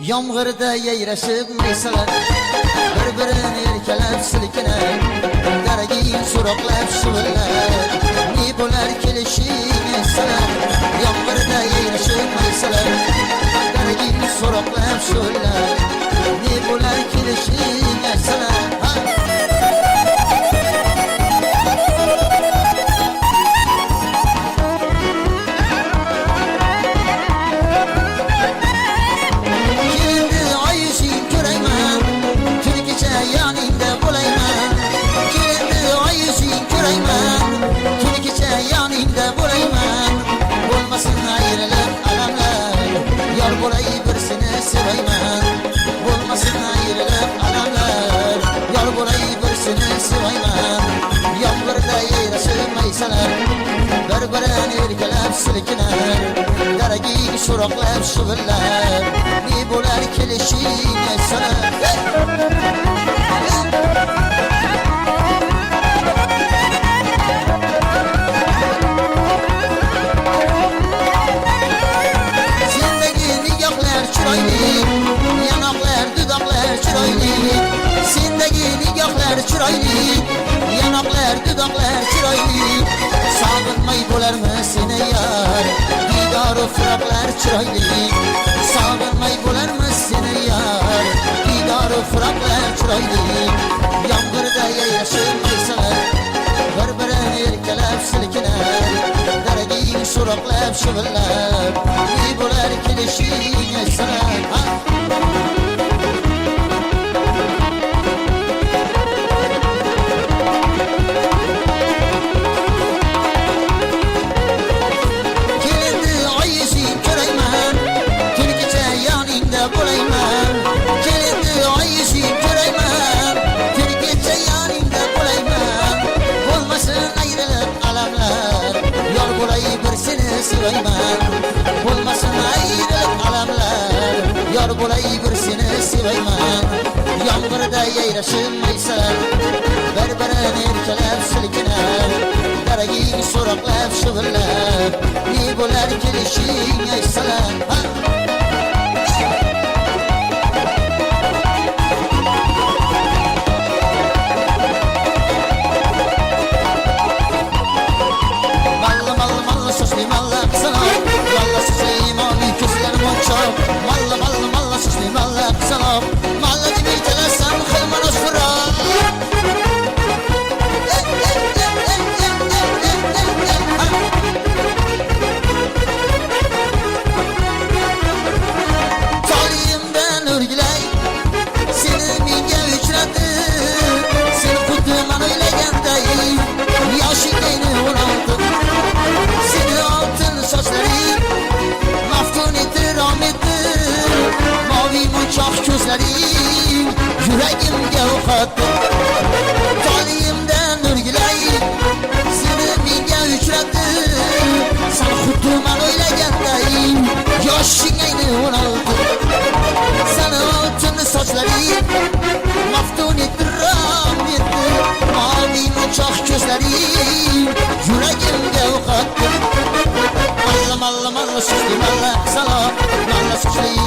Yomg'irda yayrashib maysalar, bir-birini erkalab silkinar, daragin so'roqlab shivirlar, ne bo'lar kelishing aytsalar. Yomg'irda yayrashib maysalar, daragin so'roqlab shivirlar, ne bo'lar kelishing aytsalar. Bir-birini erkalab silkinar, daragin so'roqlab shivirlar, ne bo'lar kelishing aytsalar. Sendagi nigohlar chiroyli, yanoqlar dudoqlar chiroyli. Sendagi nigohlar chiroyli, yanoqlar dudoqlar chiroyli. Sog'inmay bo'larmi seni yar, didoru firoqlar chiroyli. Sog'inmay bo'larmi seni yar, didoru firoqlar chiroyli. Yomg'irda yayrashib maysalar, bir-birini erkalab silkinar, daragin so'roqlab shivirlar, ne bo'lar kelishing aytsalar. Bo'lmasin ayrılık alamlar, yor bo'lay bir seni sevayman. Yomg'irda yayrashib maysalar, bir-birini erkalab silkinar, daragin so'roqlab shivirlar, ne bo'lar kelishing aytsalar. Yüreğimge uqatdi, taliyimdan o'rgilay, seni menga uchratdi. Sen xuddi men o'ylaganday, yoshing ayni 16. Seni oltin sochlaring maftun etdi, rom etdi, mavi munchoq ko'zlaring yüreğimge uqatdi. Malla malla malla so'zli malla salom, malla so'zli